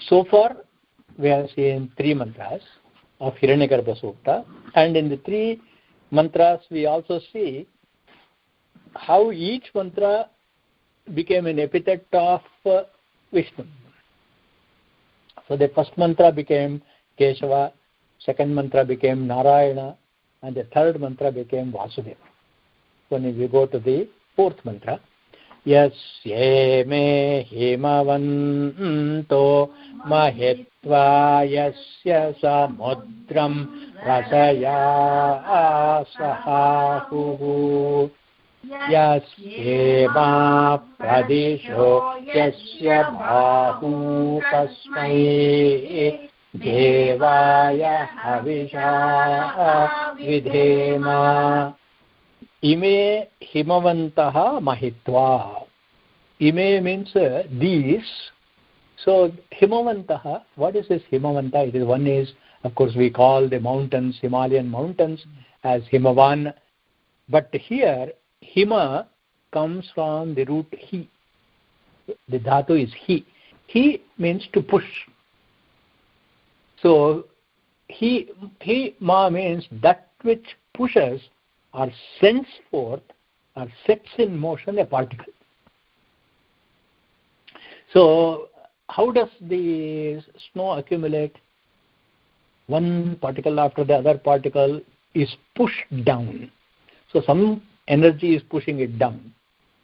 So far, we have seen 3 mantras of Hiranyagarbha Sukta, and in the 3 mantras, we also see how each mantra became an epithet of Vishnu. So the first mantra became Keshava, second mantra became Narayana, and the third mantra became Vasudeva. So when we go to the 4th mantra, Yasye me himavanto mahitva yasya samudram rasaya sahahu yasyeva pradisho yasya bahu kasmai devaya havisha vidhema. Ime himavantaha mahitva. Ime means these. So himavantaha, what is this himavanta? It is one is, of course, we call the mountains, Himalayan mountains, as himavan. But here, hima comes from the root he. The dhatu is he. He means to push. So he ma means that which pushes or sends forth or sets in motion a particle. So how does the snow accumulate? One particle after the other particle is pushed down. So some energy is pushing it down.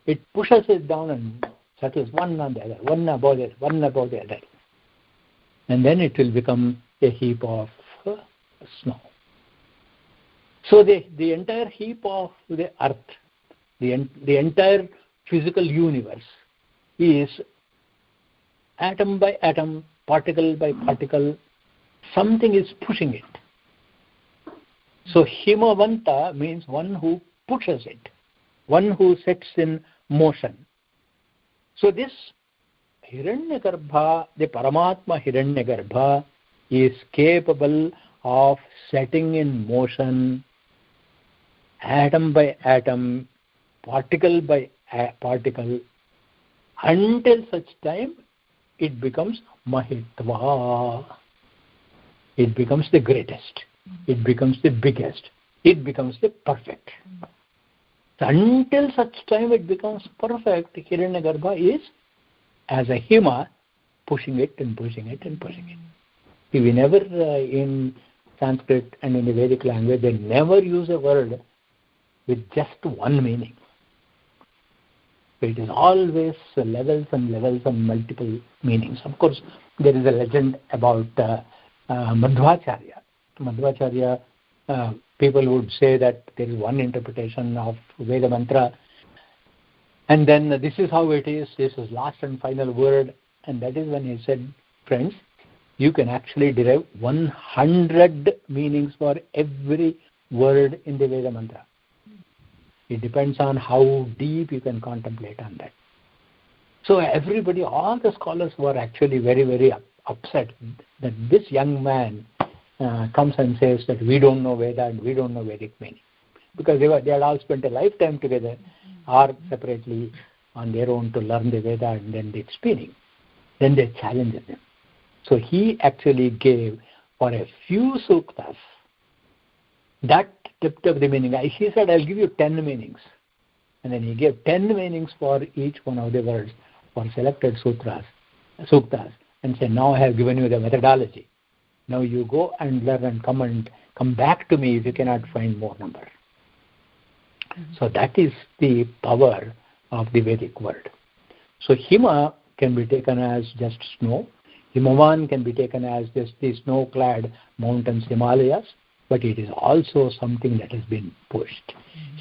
It pushes it down and settles one on the other, one above the other, one above the other. And then it will become a heap of snow. So the entire heap of the earth, the entire physical universe is atom by atom, particle by particle, something is pushing it. So himavanta means one who pushes it, one who sets in motion. So this Hiranyagarbha, the Paramatma Hiranyagarbha, is capable of setting in motion atom by atom, particle by particle, until such time it becomes Mahitva. It becomes the greatest. It becomes the biggest. It becomes the perfect. So until such time it becomes perfect, Hiranyagarbha is as a hima, pushing it and pushing it and pushing it. We never, in Sanskrit and in the Vedic language, they never use a word with just one meaning. So it is always levels and levels and multiple meanings. Of course, there is a legend about Madhvacharya. Madhvacharya, people would say that there is one interpretation of Veda mantra, and then this is how it is, this is last and final word, and that is when he said, friends, you can actually derive 100 meanings for every word in the Veda mantra. It depends on how deep you can contemplate on that. So everybody, all the scholars were actually very, very upset that this young man comes and says that we don't know Veda and we don't know Vedic meaning. Because they had all spent a lifetime together or separately on their own to learn the Veda and then its meaning. Then they challenged them. So he actually gave for a few suktas that tipped up the meaning. He said, I'll give you 10 meanings. And then he gave 10 meanings for each one of the words for selected suktas, and said, now I have given you the methodology. Now you go and learn and come back to me if you cannot find more number. So that is the power of the Vedic word. So Hima can be taken as just snow. Himavan can be taken as just the snow-clad mountains, Himalayas, but it is also something that has been pushed.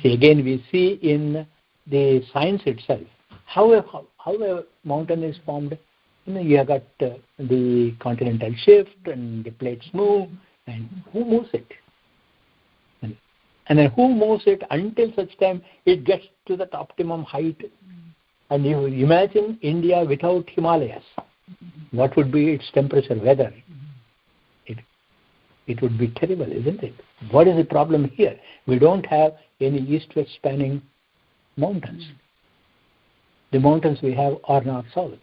See, again, we see in the science itself how a mountain is formed. You have got the continental shift and the plates move, and who moves it? And then who moves it until such time it gets to that optimum height? And you imagine India without Himalayas. What would be its temperature, weather? It would be terrible, isn't it? What is the problem here? We don't have any east-west spanning mountains. The mountains we have are north-south.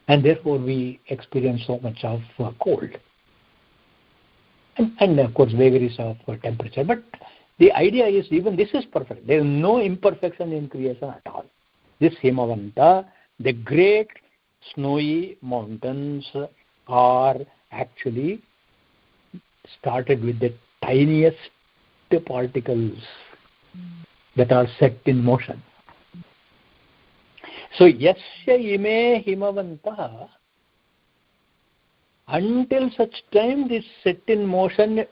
And therefore we experience so much of cold. And of course vagaries of temperature. But the idea is even this is perfect. There is no imperfection in creation at all. This Himavanta, the great snowy mountains, are actually started with the tiniest particles that are set in motion. So yasya ime himavantah, until such time this set in motion,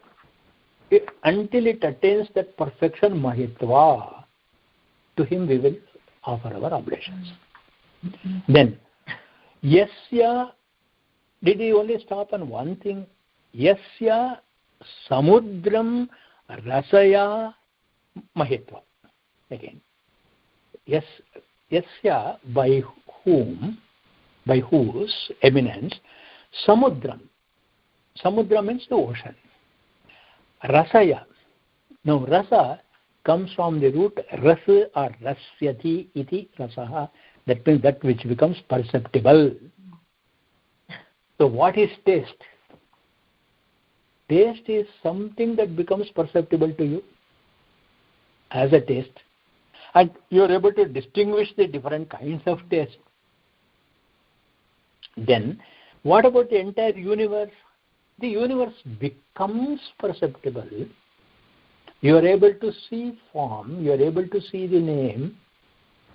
until it attains that perfection mahitva, to him we will offer our oblations. Then yasya, did he only stop on one thing? Yasya samudram rasaya mahitva. Again, yes, yasya, by whom, by whose eminence, samudram. Samudra means the ocean. Rasaya. Now rasa comes from the root ras or rasyati iti rasaha. That means that which becomes perceptible. So what is taste? Taste is something that becomes perceptible to you as a taste. And you are able to distinguish the different kinds of taste. Then, what about the entire universe? The universe becomes perceptible. You are able to see form, you are able to see the name.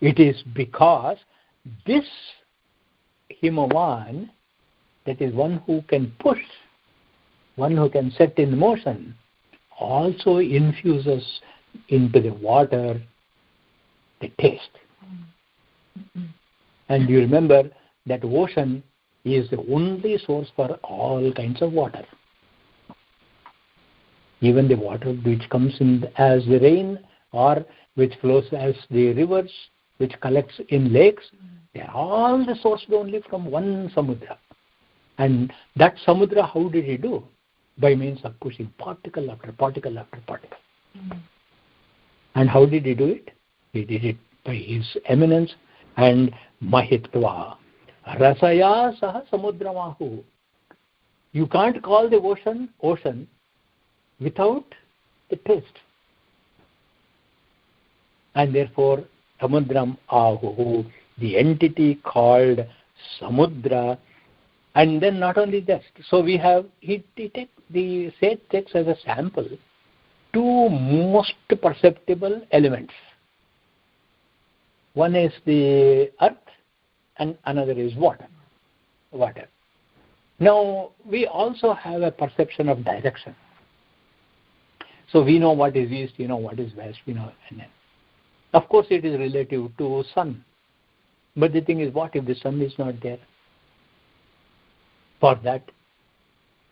It is because this Himavan, that is one who can push, one who can set in motion, also infuses into the water the taste. And you remember that ocean is the only source for all kinds of water. Even the water which comes in as the rain or which flows as the rivers, which collects in lakes, they are all the sourced only from one samudra. And that samudra, how did he do? By means of pushing particle after particle after particle. And how did he do it? He did it by his eminence and mahitva. Rasaya saha samudramahu. You can't call the ocean ocean without the taste. And therefore, samudram ahu, the entity called samudra. And then not only that, so we have, the sage takes as a sample two most perceptible elements. One is the earth and another is water. Now, we also have a perception of direction. So we know what is east, you know what is west, we know. And then, of course, it is relative to sun. But the thing is, what if the sun is not there? For that,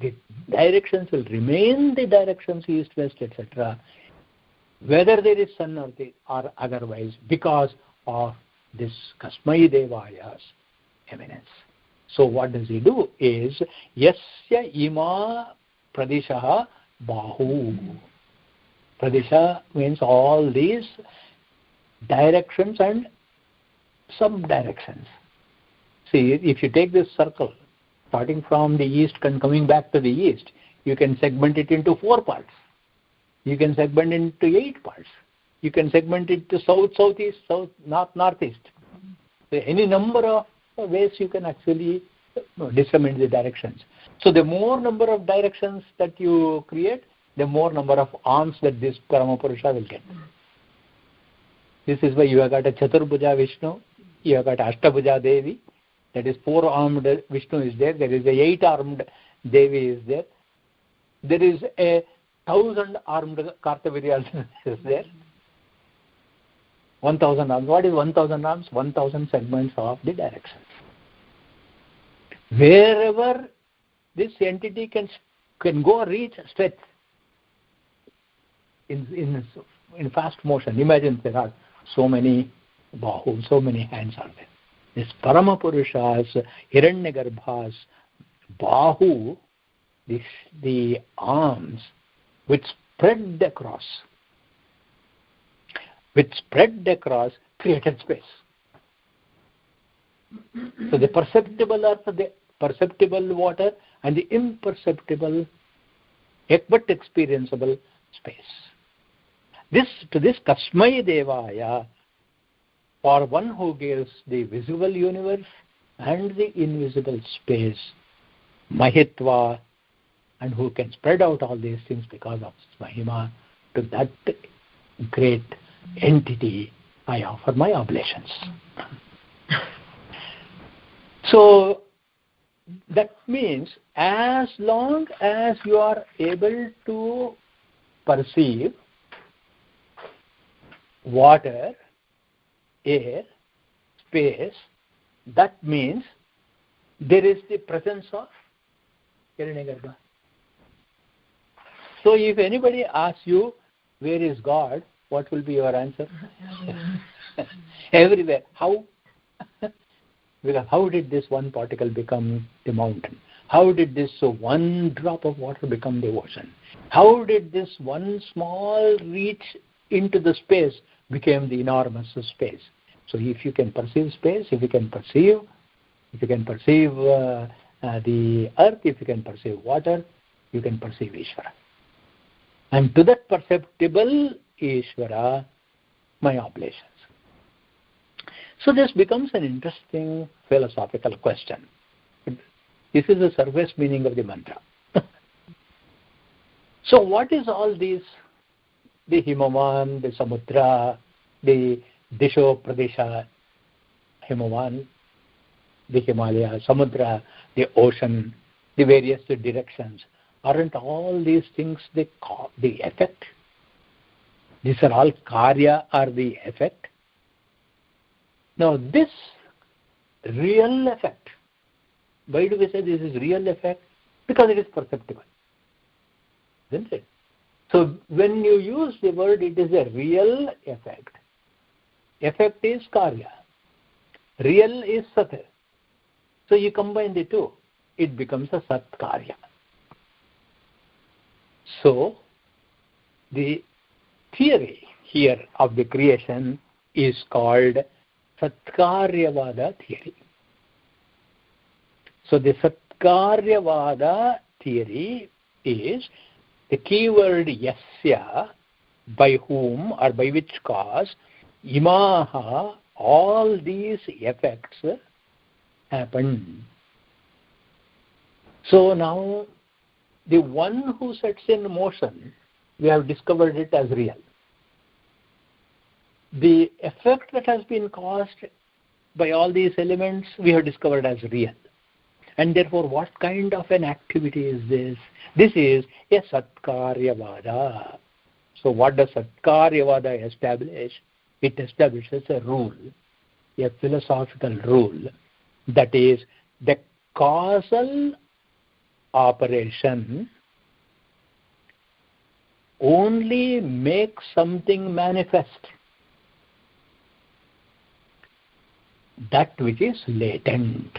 the directions will remain the directions east, west, etc., whether there is sun or otherwise, because of this Kasmai Devaya's eminence. So what does he do is, Yasya ima pradishaha bahu. Pradisha means all these directions and sub-directions. See, if you take this circle, starting from the east and coming back to the east, you can segment it into 4 parts. You can segment it into 8 parts. You can segment it to south, southeast, south, north, northeast. So any number of ways you can actually disseminate the directions. So the more number of directions that you create, the more number of arms that this Paramapurusha will get. This is why you have got a Chaturbhuja Vishnu, you have got Ashtabhuja Devi, that is 4-armed Vishnu is there, there is a 8-armed Devi is there, there is a 1,000-armed Kartavirya is there. 1,000 arms. What is 1,000 arms? 1,000 segments of the directions. Wherever this entity can go reach, stretch in fast motion. Imagine there are so many bahu, so many hands are there. This Paramapurusha's, Hiranyagarbha's bahu, the arms which spread across, created space. So the perceptible earth, the perceptible water, and the imperceptible but experienceable space. To this Kasmai Devaya, for one who gives the visible universe and the invisible space, Mahitva, and who can spread out all these things because of Mahima, to that great entity, I offer my oblations. So that means as long as you are able to perceive water, air, space, that means there is the presence of Hiranyagarbha. So if anybody asks you, where is God, what will be your answer? Everywhere. How? Because how did this one particle become the mountain? How did this one drop of water become the ocean? How did this one small reach into the space became the enormous space? So if you can perceive space, if you can perceive the earth, if you can perceive water, you can perceive Ishvara. And to that perceptible Ishvara, my oblations. So this becomes an interesting philosophical question. This is the surface meaning of the mantra. So what is all these? The Himavan, the Samudra, the Disho Pradesha, Himavan, the Himalaya, Samudra, the ocean, the various directions. Aren't all these things the effect? These are all karya or the effect. Now this real effect, why do we say this is real effect? Because it is perceptible, isn't it? So when you use the word, it is a real effect. Effect is karya. Real is sat. So you combine the two, it becomes a sat karya. So the theory here of the creation is called Satkaryavada theory. So the Satkaryavada theory is the keyword yasya, by whom or by which cause imaha, all these effects happen. So now the one who sets in motion, we have discovered it as real. The effect that has been caused by all these elements, we have discovered as real. And therefore, what kind of an activity is this? This is a Satkaryavada. So what does Satkaryavada establish? It establishes a rule, a philosophical rule, that is the causal operation only makes something manifest, that which is latent.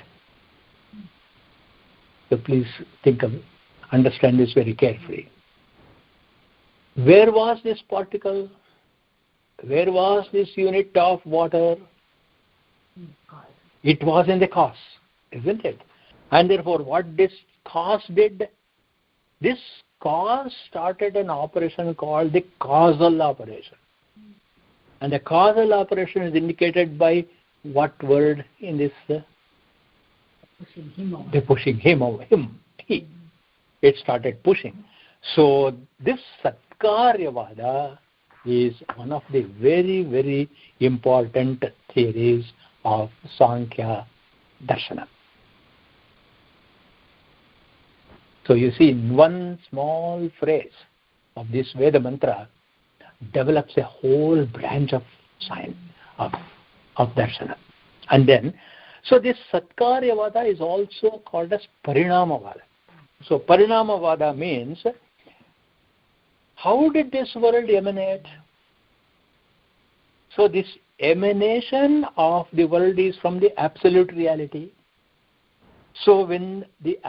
So please understand this very carefully. Where was this particle? Where was this unit of water? It was in the cause, isn't it? And therefore, what this cause did? This cause started an operation called the causal operation. And the causal operation is indicated by what word in this? The pushing him over him. He. It started pushing. So this Satkaryavada is one of the very, very important theories of Sankhya Darshana. So you see, in one small phrase of this Veda mantra develops a whole branch of science, of Darshana. And then, so this Satkaryavada is also called as Parinamavada. So Parinamavada means, how did this world emanate? So this emanation of the world is from the absolute reality. So when the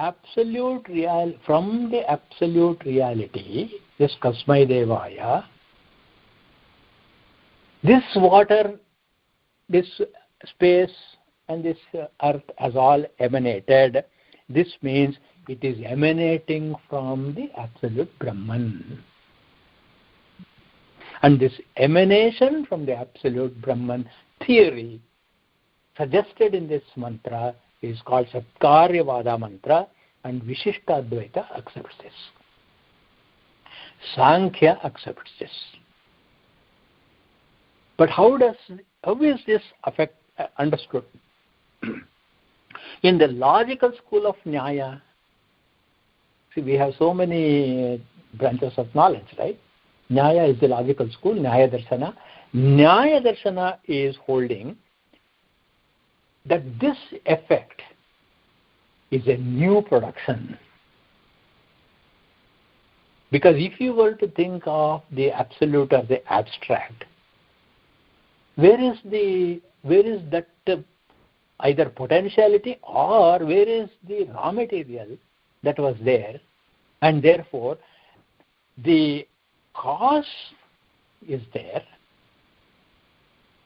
from the absolute reality, this Kasmai Devaya, this water, this space, and this earth has all emanated. This means it is emanating from the absolute Brahman. And this emanation from the absolute Brahman theory suggested in this mantra is called Satkaryavada mantra, and Vishishtadvaita accepts this. Sankhya accepts this. But how is this understood? In the logical school of Nyaya, see, we have so many branches of knowledge, right? Nyaya is the logical school, Nyaya Darshana. Nyaya Darshana is holding that this effect is a new production. Because if you were to think of the absolute or the abstract, where is that either potentiality or where is the raw material that was there, and therefore the cause is there,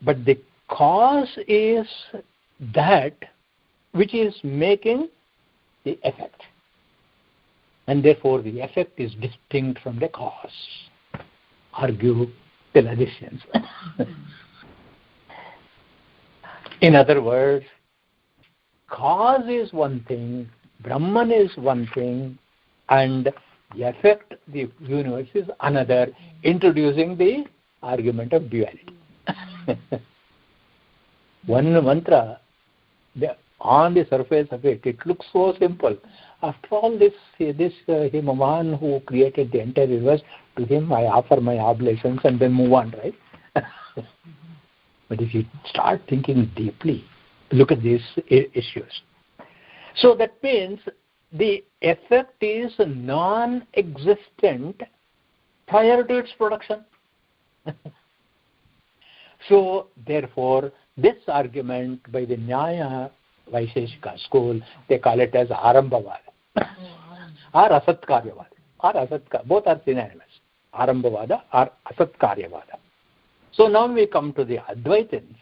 but the cause is that which is making the effect, and therefore the effect is distinct from the cause. Argue the logicians. In other words, cause is one thing, Brahman is one thing, and the effect, the universe, is another, introducing the argument of duality. One mantra, on the surface of it, it looks so simple. After all, this Himavan who created the entire universe, to him I offer my oblations and then move on, right? But if you start thinking deeply, look at these issues. So that means the effect is non-existent prior to its production. So therefore, this argument by the Nyaya Vaisheshika school, they call it as Arambhavada or Asatkaryavada. Both are synonymous. Arambhavada or Asatkaryavada. So now we come to the Advaitins.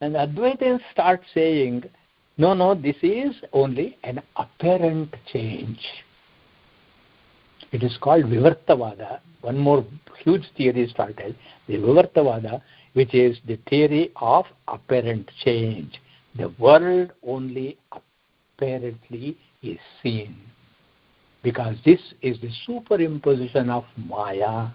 And Advaitins start saying, no, this is only an apparent change. It is called Vivartavada. One more huge theory started, the Vivartavada, which is the theory of apparent change. The world only apparently is seen, because this is the superimposition of Maya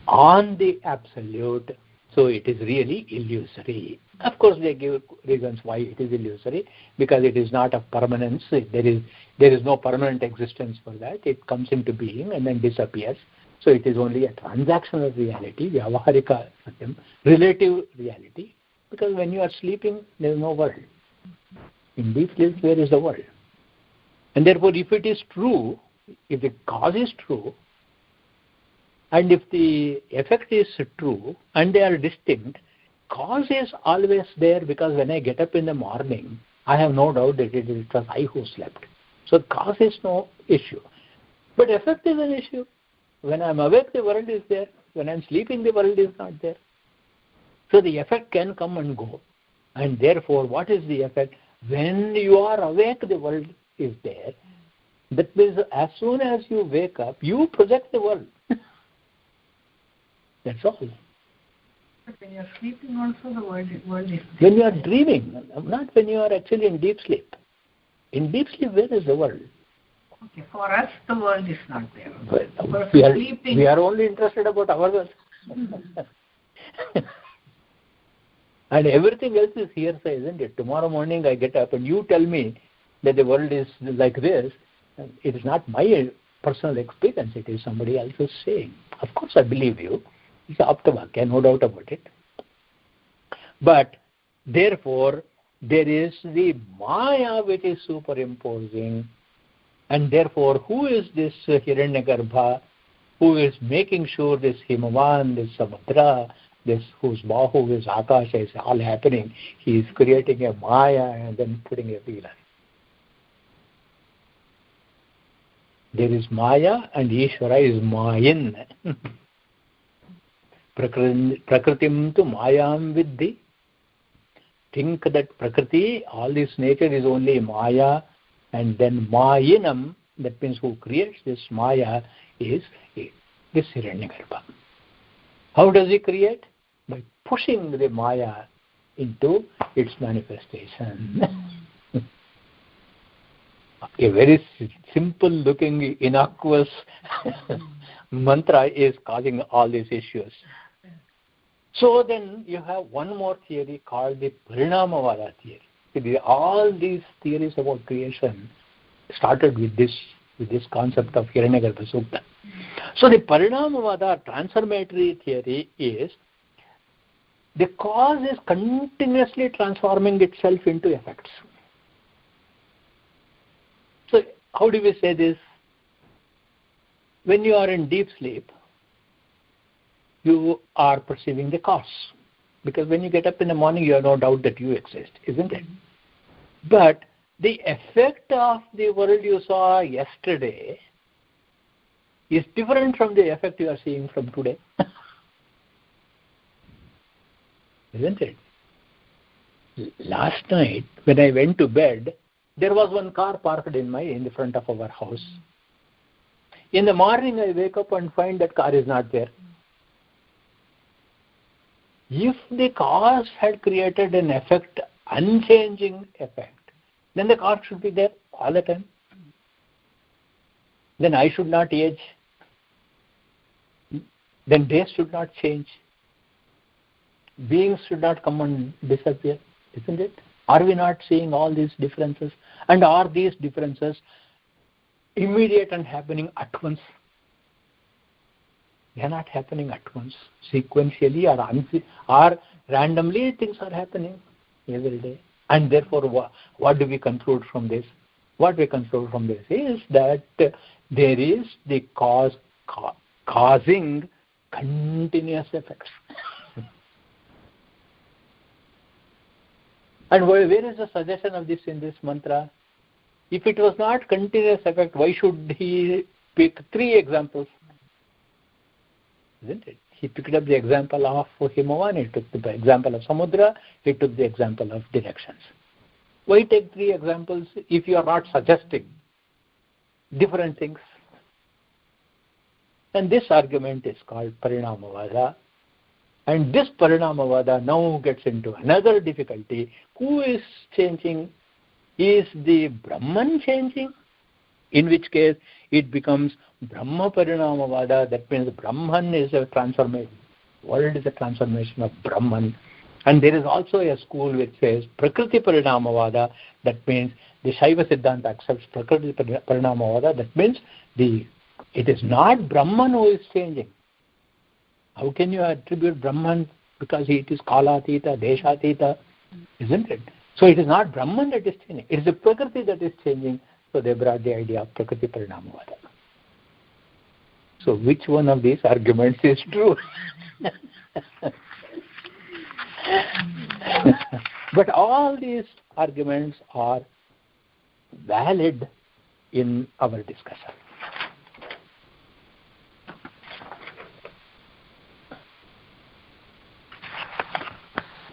on the absolute, so it is really illusory. Of course, they give reasons why it is illusory, because it is not of permanence. There is no permanent existence for that. It comes into being and then disappears. So it is only a transactional reality, Vyavaharika Satyam, relative reality, because when you are sleeping, there is no world. In deep sleep, where is the world? And therefore, if it is true, if the cause is true, and if the effect is true, and they are distinct, cause is always there, because when I get up in the morning, I have no doubt that it was I who slept. So cause is no issue. But effect is an issue. When I am awake, the world is there. When I am sleeping, the world is not there. So the effect can come and go. And therefore, what is the effect? When you are awake, the world is there. That means as soon as you wake up, you project the world. That's all. But when you are sleeping also, the world is there. When you are dreaming, not when you are actually in deep sleep. In deep sleep, where is the world? Okay, for us, the world is not there. Well, we are only interested about our world. And everything else is hearsay, isn't it? Tomorrow morning I get up and you tell me that the world is like this. It is not my personal experience. It is somebody else's saying. Of course I believe you. It's Aptavakya, no doubt about it. But therefore, there is the Maya which is superimposing. And therefore, who is this Hiranyagarbha, who is making sure this Himavan, this Samudra, this whose Bahu, this Akasha is all happening? He is creating a Maya and then putting a Veela. There is Maya and Ishvara is Mayan. Prakritim tu Mayam Viddhi think that Prakriti, all this nature is only Maya, and then Mayinam, that means who creates this Maya, is this Hiranyagarbha. How does he create? By pushing the Maya into its manifestation. A very simple looking, innocuous mantra is causing all these issues. So then you have one more theory called the Parinamavada theory. All these theories about creation started with this concept of Hiranyagarbha Suktam. So the Parinamavada transformatory theory is the cause is continuously transforming itself into effects. So how do we say this? When you are in deep sleep, you are perceiving the cause. Because when you get up in the morning, you have no doubt that you exist, isn't it? But the effect of the world you saw yesterday is different from the effect you are seeing from today. Isn't it? Last night, when I went to bed, there was one car parked in the front of our house. In the morning, I wake up and find that car is not there. If the cause had created an effect, unchanging effect, then the car should be there all the time. Then I should not age. Then days should not change. Beings should not come and disappear, isn't it? Are we not seeing all these differences? And are these differences immediate and happening at once? They are not happening at once. Sequentially or randomly things are happening every day. And therefore, what do we conclude from this? What we conclude from this is that there is the cause causing continuous effects. And where is the suggestion of this in this mantra? If it was not continuous effect, why should he pick 3 examples? Isn't it? He picked up the example of Himavan, he took the example of Samudra, he took the example of directions. Why take 3 examples if you are not suggesting different things? And this argument is called Parinamavada. And this Parinamavada now gets into another difficulty. Who is changing? Is the Brahman changing? In which case it becomes Brahma Parinamavada. That means Brahman is a transformation. World is a transformation of Brahman. And there is also a school which says Prakriti Parinamavada. That means the Shaiva Siddhanta accepts Prakriti Parinamavada. That means it is not Brahman who is changing. How can you attribute Brahman because it is Kalatita, Deshatita, isn't it? So it is not Brahman that is changing. It is the Prakriti that is changing. So they brought the idea of Prakriti Parinamavada. So which one of these arguments is true? But all these arguments are valid in our discussion.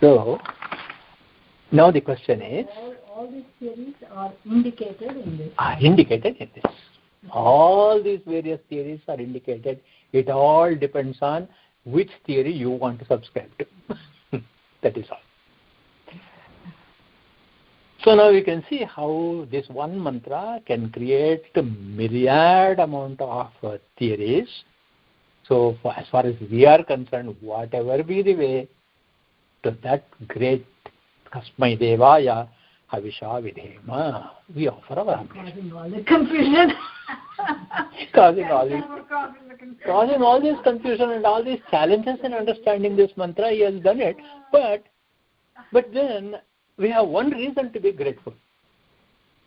So, now the question is... All these theories are indicated in this. All these various theories are indicated. It all depends on which theory you want to subscribe to. That is all. So now you can see how this one mantra can create a myriad amount of theories. So as far as we are concerned, whatever be the way, to that great Kasmai Devaya Havisha Vidhema, we offer our causing all the confusion. causing all this confusion and all these challenges in understanding this mantra, he has done it. But then we have one reason to be grateful.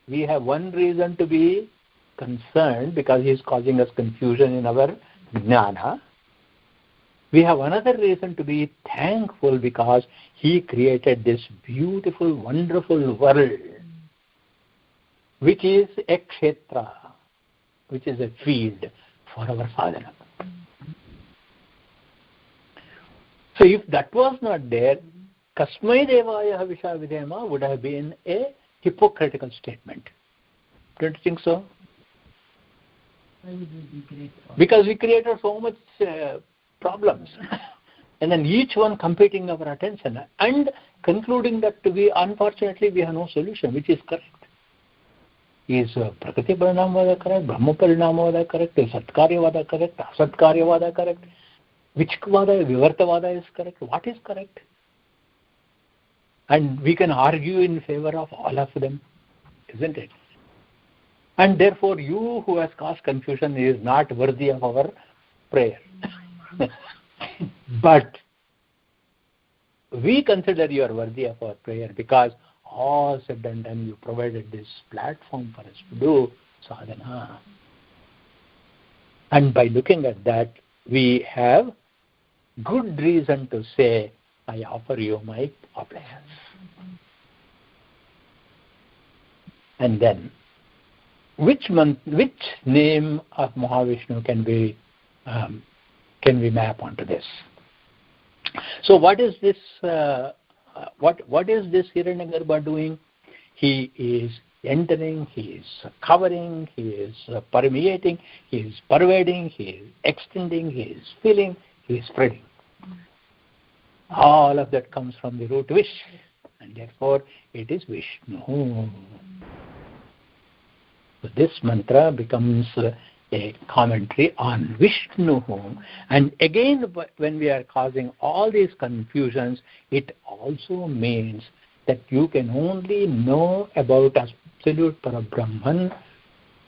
We have one reason to be concerned because he is causing us confusion in our jnana. We have another reason to be thankful because he created this beautiful, wonderful world, which is a kshetra, which is a field for our sadhana. So if that was not there, Kasmai Devaya Havisha Videma would have been a hypocritical statement. Don't you think so? Why would we be grateful? Because we created so much problems. And then each one competing our attention and concluding that unfortunately we have no solution, which is correct. Is Prakriti Parinamavada correct? Brahma Parinamavada correct? Is Satkaryavada correct? Asatkaryavada correct? Which Vada, Vivartavada is correct? What is correct? And we can argue in favor of all of them, isn't it? And therefore you who has caused confusion is not worthy of our prayer. But we consider you are worthy of our prayer because all said and done, you provided this platform for us to do sadhana. And by looking at that, we have good reason to say, I offer you my oblations. And then, which name of Mahavishnu can we map onto this? So what is this? What is this Hiranyagarbha doing? He is entering, he is covering, he is permeating, he is pervading, he is extending, he is filling, he is spreading. All of that comes from the root Vish, and therefore it is Vishnu. So this mantra becomes a commentary on Vishnu. And again, when we are causing all these confusions, it also means that you can only know about absolute Parabrahman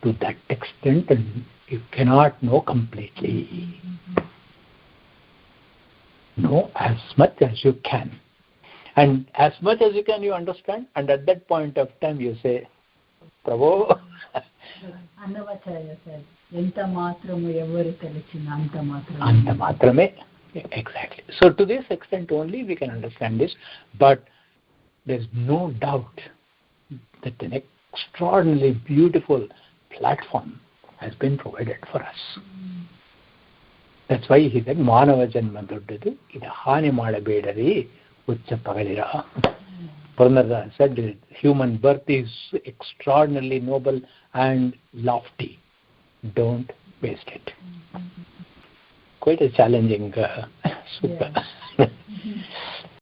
to that extent, and you cannot know completely. Know as much as you can. And as much as you can, you understand, and at that point of time you say, Prabhu. Annavacharya said, Enta matramu evaru telechina anta matrame. Anta matrame. Exactly. So to this extent only we can understand this, but there is no doubt that an extraordinarily beautiful platform has been provided for us. That's why he said, Manava janma doddadu, ida hani madabedari uccha pagalira. Purnarada said, human birth is extraordinarily noble and lofty. Don't waste it. Quite a challenging sutta.